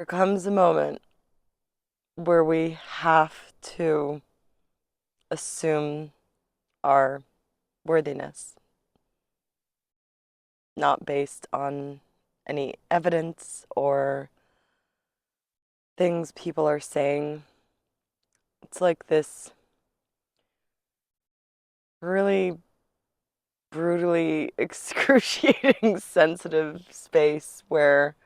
There comes a moment where we have to assume our worthiness, not based on any evidence or things people are saying. It's like this really brutally excruciating sensitive space where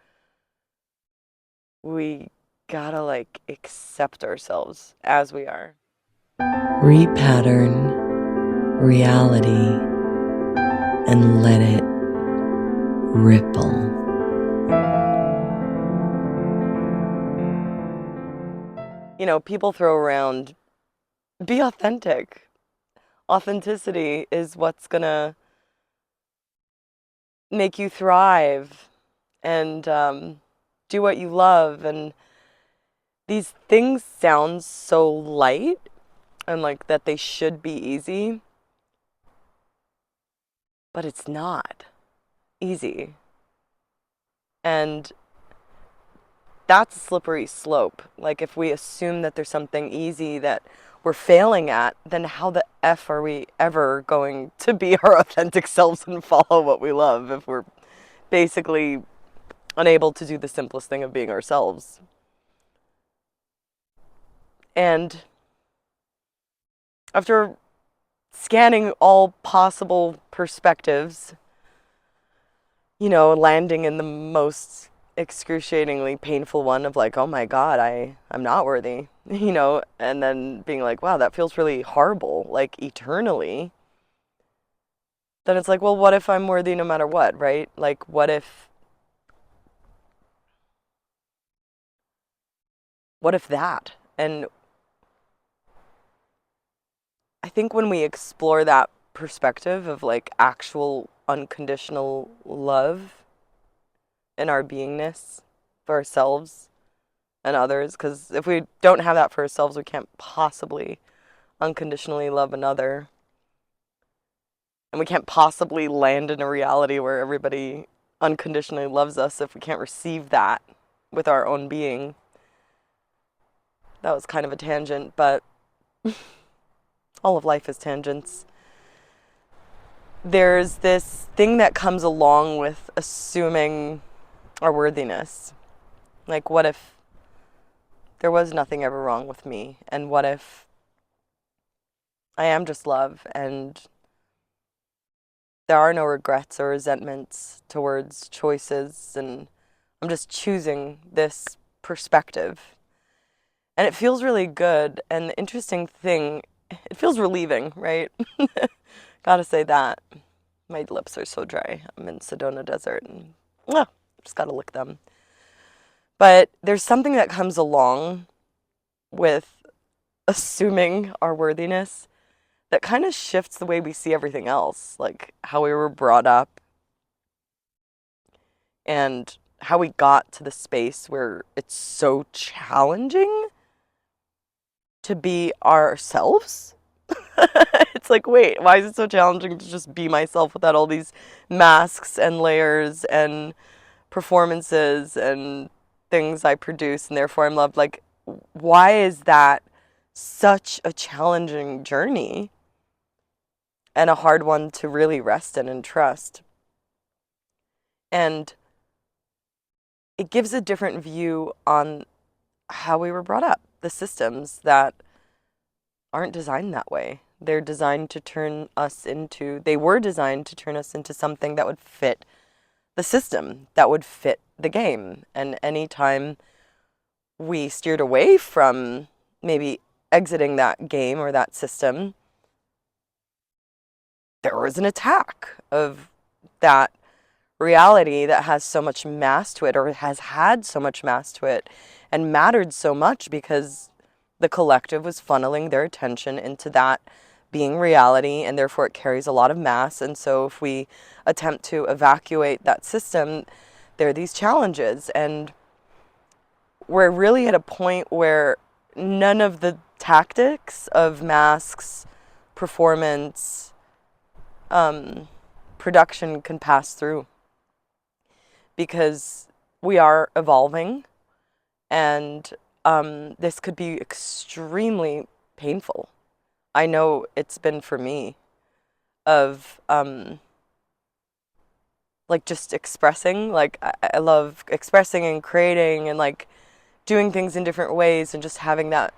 we gotta accept ourselves as we are. Repattern reality and let it ripple. You know, people throw around be authentic. Authenticity is what's gonna make you thrive and do what you love. And these things sound so light and like that they should be easy, but it's not easy. And that's a slippery slope. Like, if we assume that there's something easy that we're failing at, then how the F are we ever going to be our authentic selves and follow what we love if we're basically unable to do the simplest thing of being ourselves? And after scanning all possible perspectives, landing in the most excruciatingly painful one of like, oh my God, I'm not worthy, and then being like, wow, that feels really horrible, like eternally. Then it's like, well, what if I'm worthy no matter what, right? Like, what if that? And I think when we explore that perspective of like actual unconditional love in our beingness for ourselves and others, because if we don't have that for ourselves, we can't possibly unconditionally love another. And we can't possibly land in a reality where everybody unconditionally loves us if we can't receive that with our own being. That was kind of a tangent, but all of life is tangents. There's this thing that comes along with assuming our worthiness. Like, what if there was nothing ever wrong with me? And what if I am just love and there are no regrets or resentments towards choices, and I'm just choosing this perspective? And it feels really good. And the interesting thing, it feels relieving, right? Gotta say that. My lips are so dry. I'm in Sedona Desert and just gotta lick them. But there's something that comes along with assuming our worthiness that kind of shifts the way we see everything else, like how we were brought up and how we got to the space where it's so challenging to be ourselves. It's like, wait, why is it so challenging to just be myself without all these masks and layers and performances and things I produce and therefore I'm loved? Like, why is that such a challenging journey and a hard one to really rest in and trust? And it gives a different view on how we were brought up, the systems that aren't designed that way. They were designed to turn us into something that would fit the system, that would fit the game. And anytime we steered away from maybe exiting that game or that system, there was an attack of that reality that has so much mass to it, or has had so much mass to it, and mattered so much because the collective was funneling their attention into that being reality, and therefore it carries a lot of mass. And so if we attempt to evacuate that system, there are these challenges. And we're really at a point where none of the tactics of masks, performance, production can pass through, because we are evolving And this could be extremely painful. I know it's been for me of like just expressing. Like I love expressing and creating and like doing things in different ways and just having that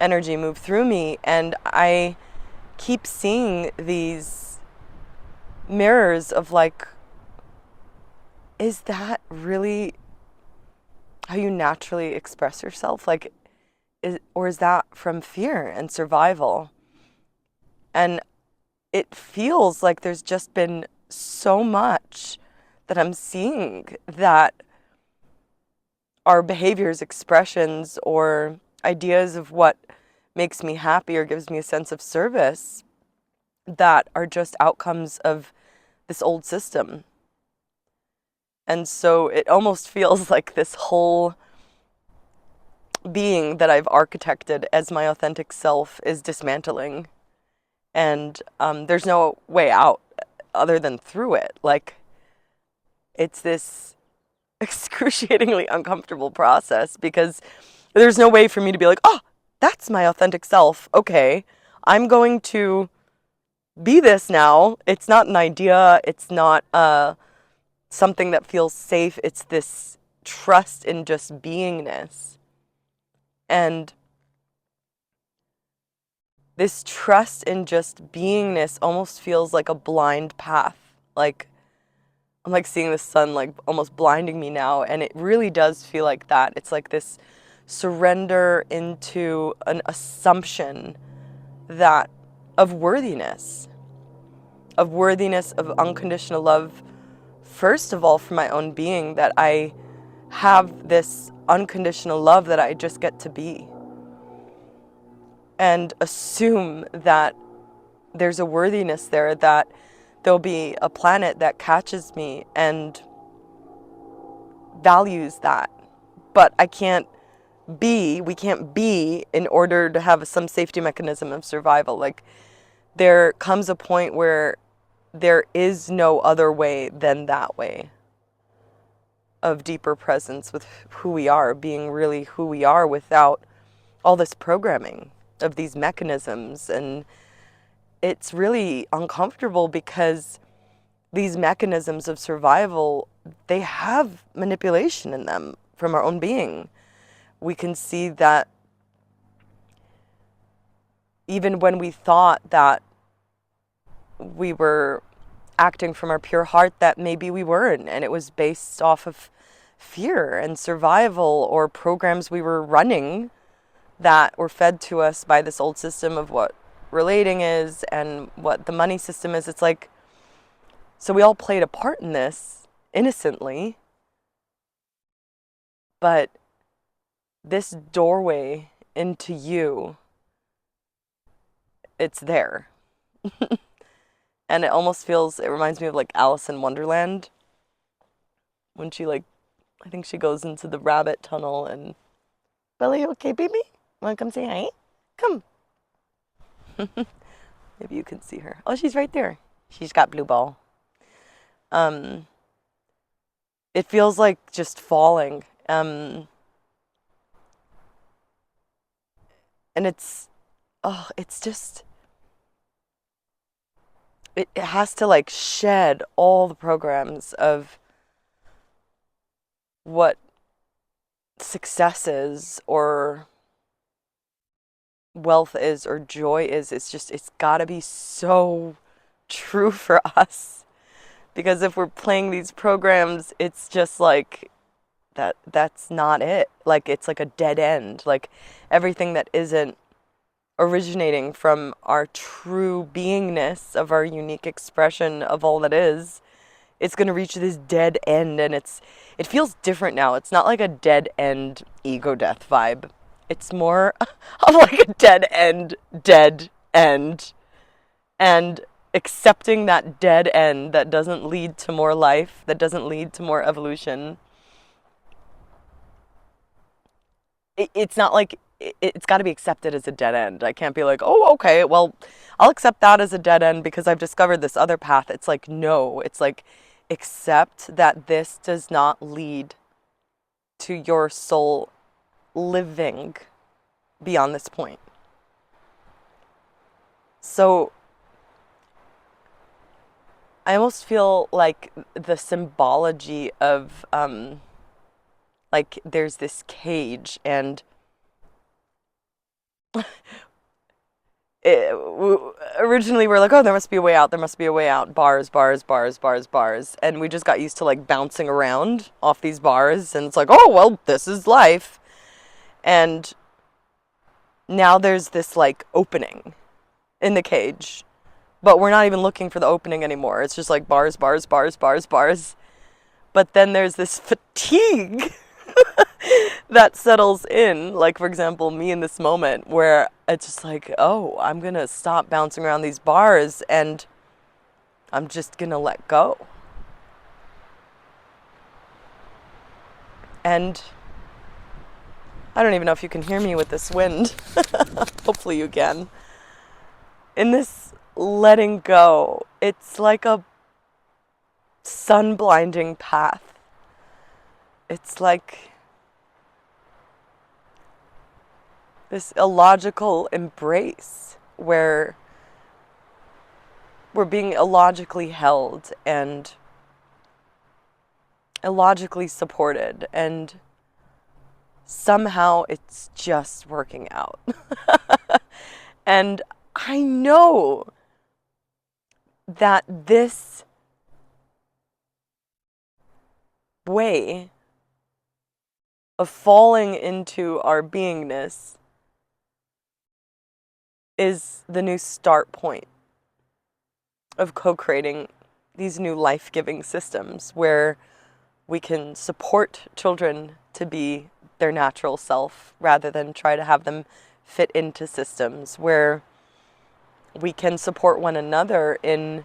energy move through me. And I keep seeing these mirrors of like, is that really how you naturally express yourself? Like, or is that from fear and survival? And it feels like there's just been so much that I'm seeing that our behaviors, expressions, or ideas of what makes me happy or gives me a sense of service that are just outcomes of this old system. And so it almost feels like this whole being that I've architected as my authentic self is dismantling. And there's no way out other than through it. Like, it's this excruciatingly uncomfortable process because there's no way for me to be like, oh, that's my authentic self. Okay, I'm going to be this now. It's not an idea. It's not something that feels safe. It's this trust in just beingness. And this trust in just beingness almost feels like a blind path. Like, I'm like seeing the sun like almost blinding me now, and it really does feel like that. It's like this surrender into an assumption that of worthiness, of unconditional love, first of all for my own being, that I have this unconditional love that I just get to be, and assume that there's a worthiness there, that there'll be a planet that catches me and values that. But we can't be in order to have some safety mechanism of survival. Like, there comes a point where there is no other way than that way of deeper presence with who we are, being really who we are without all this programming of these mechanisms. And it's really uncomfortable because these mechanisms of survival, they have manipulation in them from our own being. We can see that even when we thought that we were acting from our pure heart, that maybe we weren't, and it was based off of fear and survival or programs we were running that were fed to us by this old system of what relating is and what the money system is. It's like, so we all played a part in this innocently, but this doorway into you, it's there. And it almost feels, it reminds me of like Alice in Wonderland when she like, I think she goes into the rabbit tunnel and, Billy, you okay, baby? Wanna come say hi? Come. Maybe you can see her. Oh, she's right there. She's got blue ball. It feels like just falling. And it's just, it has to like shed all the programs of what success is or wealth is or joy is. It's just, it's gotta be so true for us. Because if we're playing these programs, it's just like that's not it. Like, it's like a dead end. Like, everything that isn't originating from our true beingness of our unique expression of all that is, it's going to reach this dead end. And it feels different now. It's not like a dead end ego death vibe. It's more of like a dead end. And accepting that dead end that doesn't lead to more life, that doesn't lead to more evolution. It's not like it's got to be accepted as a dead end. I can't be like, oh, okay, well, I'll accept that as a dead end because I've discovered this other path. It's like, no, it's like, accept that this does not lead to your soul living beyond this point. So I almost feel like the symbology of like there's this cage, and originally we're like, oh, there must be a way out, there must be a way out. Bars, bars, bars, bars, bars. And we just got used to like bouncing around off these bars, and it's like, oh, well, this is life. And now there's this like opening in the cage, but we're not even looking for the opening anymore. It's just like bars, bars, bars, bars, bars. But then there's this fatigue that settles in. Like, for example, me in this moment where it's just like, oh, I'm going to stop bouncing around these bars and I'm just going to let go. And I don't even know if you can hear me with this wind. Hopefully you can. In this letting go, it's like a sun blinding path. It's like this illogical embrace where we're being illogically held and illogically supported, and somehow it's just working out. And I know that this way of falling into our beingness is the new start point of co-creating these new life-giving systems where we can support children to be their natural self rather than try to have them fit into systems, where we can support one another in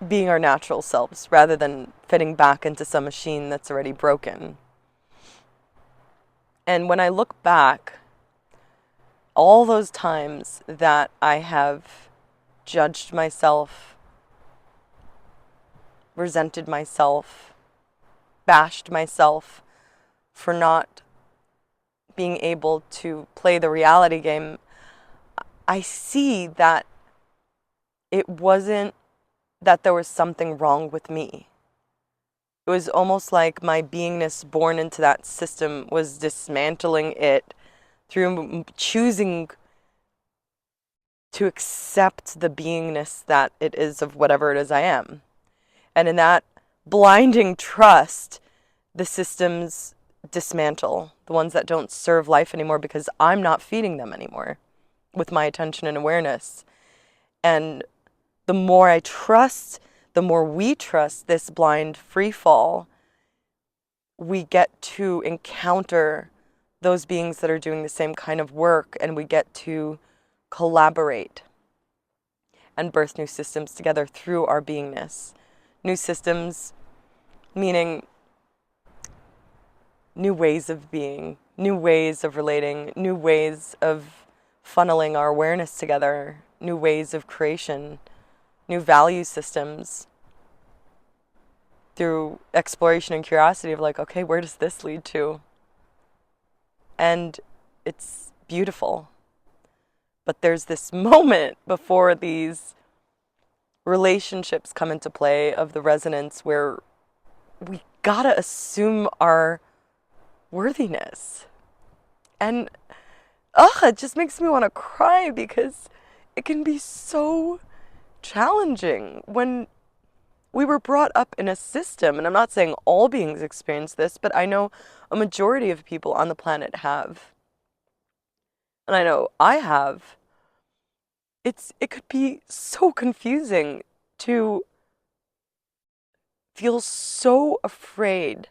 being our natural selves rather than fitting back into some machine that's already broken. And when I look back, all those times that I have judged myself, resented myself, bashed myself for not being able to play the reality game, I see that it wasn't that there was something wrong with me. It was almost like my beingness born into that system was dismantling it through choosing to accept the beingness that it is of whatever it is I am. And in that blinding trust, the systems dismantle, the ones that don't serve life anymore, because I'm not feeding them anymore with my attention and awareness. And the more I trust, the more we trust this blind free fall, we get to encounter those beings that are doing the same kind of work, and we get to collaborate and birth new systems together through our beingness. New systems meaning new ways of being, new ways of relating, new ways of funneling our awareness together, new ways of creation, new value systems through exploration and curiosity of like, okay, where does this lead to? And it's beautiful. But there's this moment before these relationships come into play of the resonance where we gotta assume our worthiness. And it just makes me want to cry, because it can be so challenging when we were brought up in a system. And I'm not saying all beings experience this, but I know a majority of people on the planet have. And I know I have. It could be so confusing to feel so afraid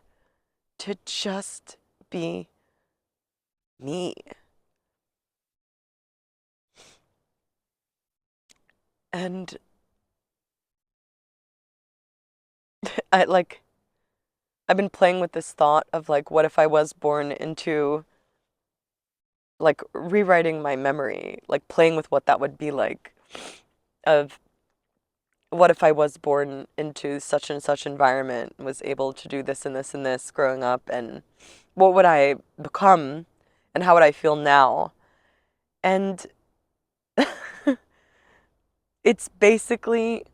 to just be me. And I've been playing with this thought of like, what if I was born into like rewriting my memory, like playing with what that would be like, of what if I was born into such and such environment, was able to do this and this and this growing up, and what would I become and how would I feel now? And it's basically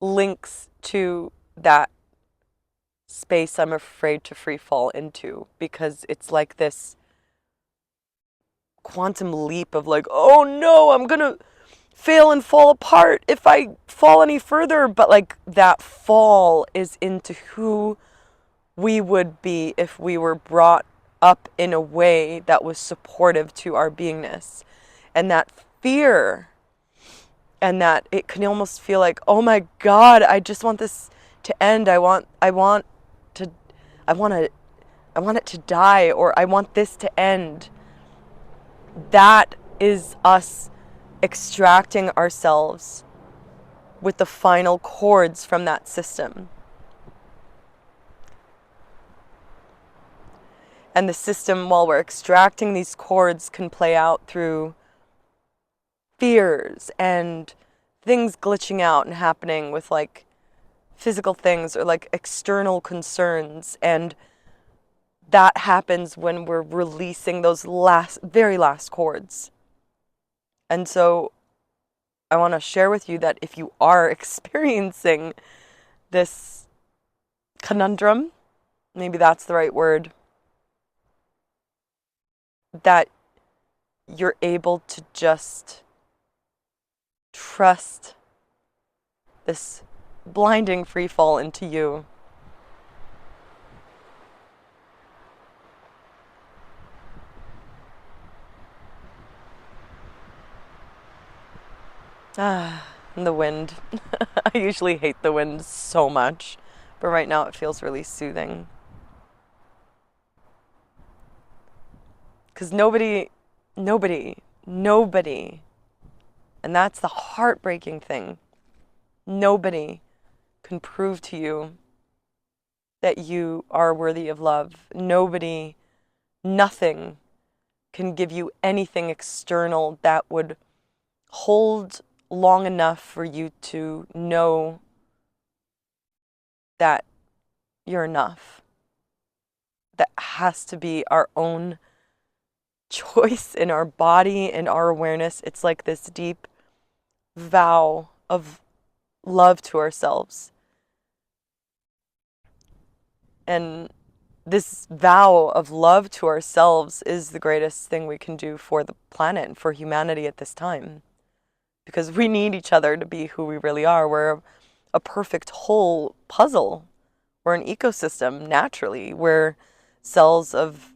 links to that space I'm afraid to free fall into, because it's like this quantum leap of like, oh no, I'm gonna fail and fall apart if I fall any further. But like that fall is into who we would be if we were brought up in a way that was supportive to our beingness. And that fear, and that it can almost feel like, oh my God, I just want this to end. To, I want to, I want it to die, or I want this to end. That is us extracting ourselves with the final chords from that system. And the system, while we're extracting these chords, can play out through fears and things glitching out and happening with like physical things or like external concerns. And that happens when we're releasing those very last chords. And so I want to share with you that if you are experiencing this conundrum, maybe that's the right word, that you're able to just trust this blinding free fall into you. Ah, and the wind. I usually hate the wind so much, but right now it feels really soothing. Because nobody, and that's the heartbreaking thing, nobody can prove to you that you are worthy of love. Nobody, nothing can give you anything external that would hold long enough for you to know that you're enough. That has to be our own choice in our body and our awareness. It's like this deep vow of love to ourselves. And this vow of love to ourselves is the greatest thing we can do for the planet and for humanity at this time. Because we need each other to be who we really are. We're a perfect whole puzzle. We're an ecosystem naturally. We're cells of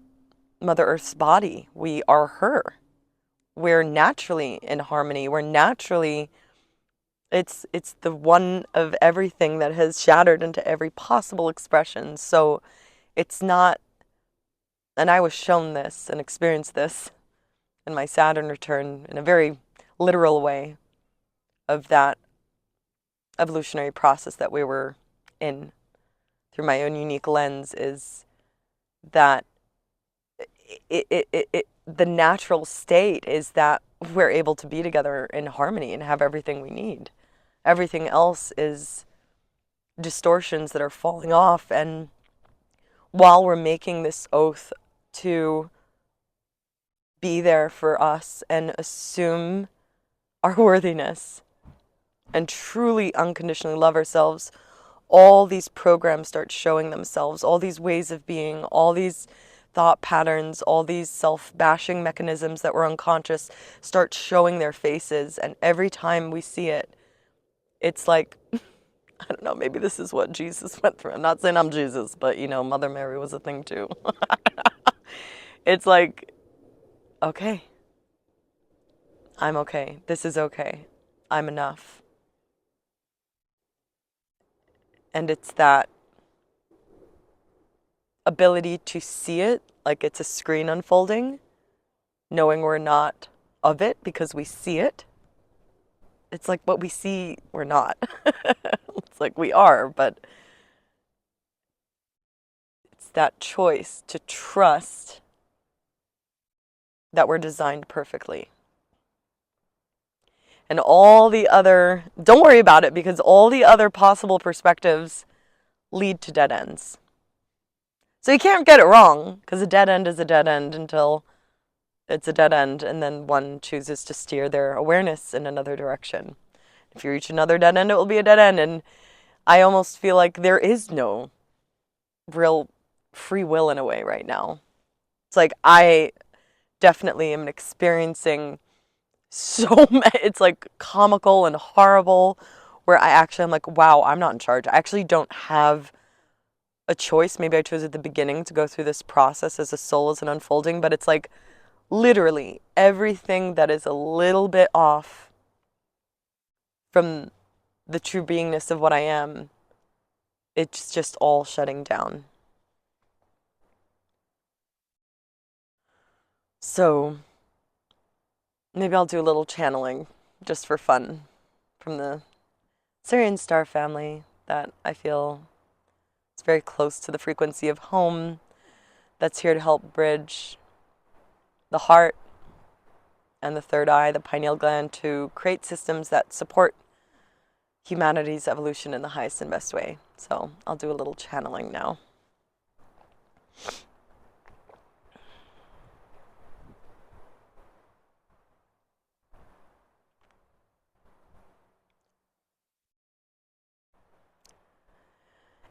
Mother Earth's body. We are her. We're naturally in harmony. We're naturally, it's the one of everything that has shattered into every possible expression. So it's not, and I was shown this and experienced this in my Saturn return in a very literal way of that evolutionary process that we were in through my own unique lens, is that the natural state is that we're able to be together in harmony and have everything we need. Everything else is distortions that are falling off. And while we're making this oath to be there for us and assume our worthiness and truly unconditionally love ourselves, all these programs start showing themselves, all these ways of being, all these thought patterns, all these self-bashing mechanisms that were unconscious start showing their faces. And every time we see it, it's like, I don't know, maybe this is what Jesus went through. I'm not saying I'm Jesus, but you know, Mother Mary was a thing too. It's like, okay, I'm okay. This is okay. I'm enough. And it's that ability to see it like it's a screen unfolding, knowing we're not of it because we see it. It's like what we see, we're not. It's like we are, but it's that choice to trust that we're designed perfectly. And all the other, don't worry about it, because all the other possible perspectives lead to dead ends. So you can't get it wrong, because a dead end is a dead end until it's a dead end, and then one chooses to steer their awareness in another direction. If you reach another dead end, it will be a dead end. And I almost feel like there is no real free will in a way right now. It's like I definitely am experiencing so it's like comical and horrible, where I'm like, wow, I'm not in charge. I actually don't have a choice. Maybe I chose at the beginning to go through this process as a soul as an unfolding, but it's like literally everything that is a little bit off from the true beingness of what I am, it's just all shutting down. So maybe I'll do a little channeling just for fun from the Syrian star family that I feel is very close to the frequency of home, that's here to help bridge the heart and the third eye, the pineal gland, to create systems that support humanity's evolution in the highest and best way. So I'll do a little channeling now.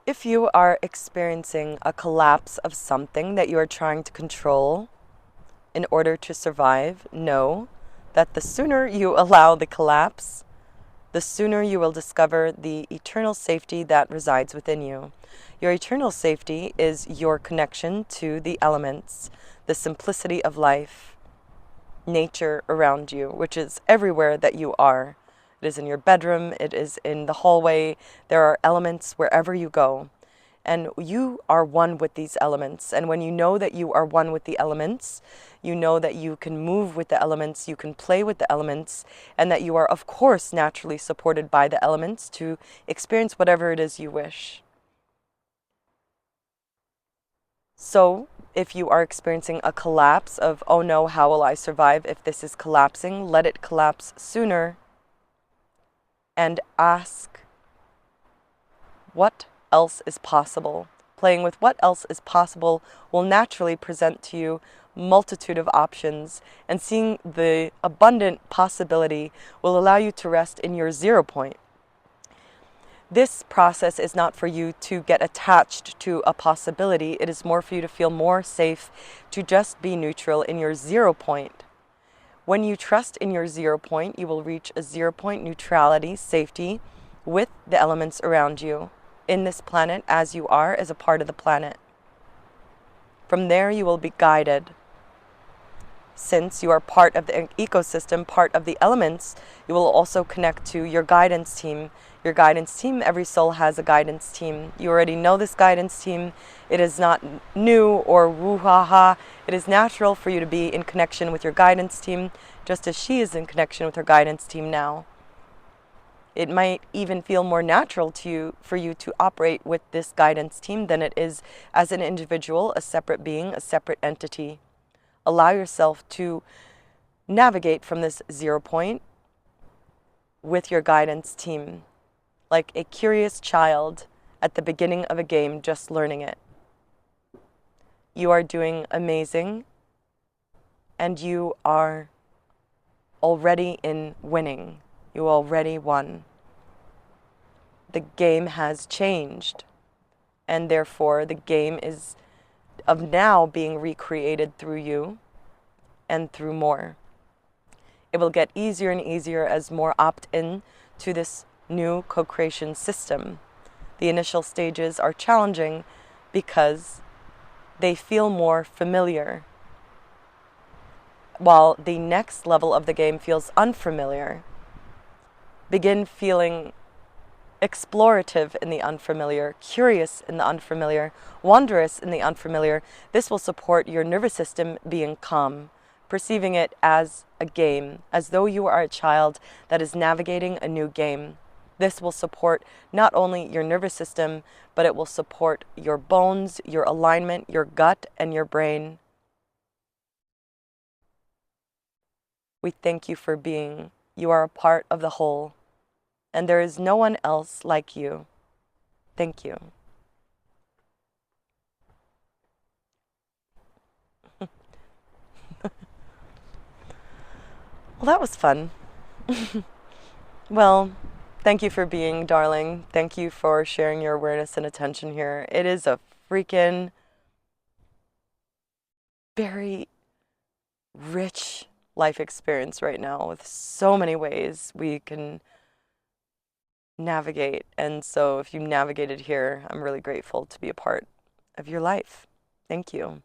If you are experiencing a collapse of something that you are trying to control in order to survive, know that the sooner you allow the collapse, the sooner you will discover the eternal safety that resides within you. Your eternal safety is your connection to the elements, the simplicity of life, nature around you, which is everywhere that you are. It is in your bedroom, it is in the hallway, there are elements wherever you go. And you are one with these elements. And when you know that you are one with the elements, you know that you can move with the elements, you can play with the elements, and that you are, of course, naturally supported by the elements to experience whatever it is you wish. So, if you are experiencing a collapse of, oh no, how will I survive if this is collapsing? Let it collapse sooner and ask, what else is possible? Playing with what else is possible will naturally present to you multitude of options, and seeing the abundant possibility will allow you to rest in your 0 point. This process is not for you to get attached to a possibility. It is more for you to feel more safe, to just be neutral in your 0 point. When you trust in your 0 point, you will reach a 0 point neutrality, safety with the elements around you in this planet as you are as a part of the planet. From there you will be guided. Since you are part of the ecosystem, part of the elements, you will also connect to your guidance team. Your guidance team, every soul has a guidance team. You already know this guidance team. It is not new or woo-ha-ha. It is natural for you to be in connection with your guidance team, just as she is in connection with her guidance team now. It might even feel more natural to you for you to operate with this guidance team than it is as an individual, a separate being, a separate entity. Allow yourself to navigate from this 0 point with your guidance team, like a curious child at the beginning of a game just learning it. You are doing amazing, and you are already in winning. You already won. The game has changed, and therefore the game is of now being recreated through you and through more. It will get easier and easier as more opt in to this new co-creation system. The initial stages are challenging because they feel more familiar, while the next level of the game feels unfamiliar. Begin feeling explorative in the unfamiliar, curious in the unfamiliar, wondrous in the unfamiliar. This will support your nervous system being calm, perceiving it as a game, as though you are a child that is navigating a new game. This will support not only your nervous system, but it will support your bones, your alignment, your gut, and your brain. We thank you for being. You are a part of the whole, and there is no one else like you. Thank you. Well, that was fun. Well, thank you for being darling. Thank you for sharing your awareness and attention here. It is a freaking very rich life experience right now with so many ways we can navigate. And so if you navigated here, I'm really grateful to be a part of your life. Thank you.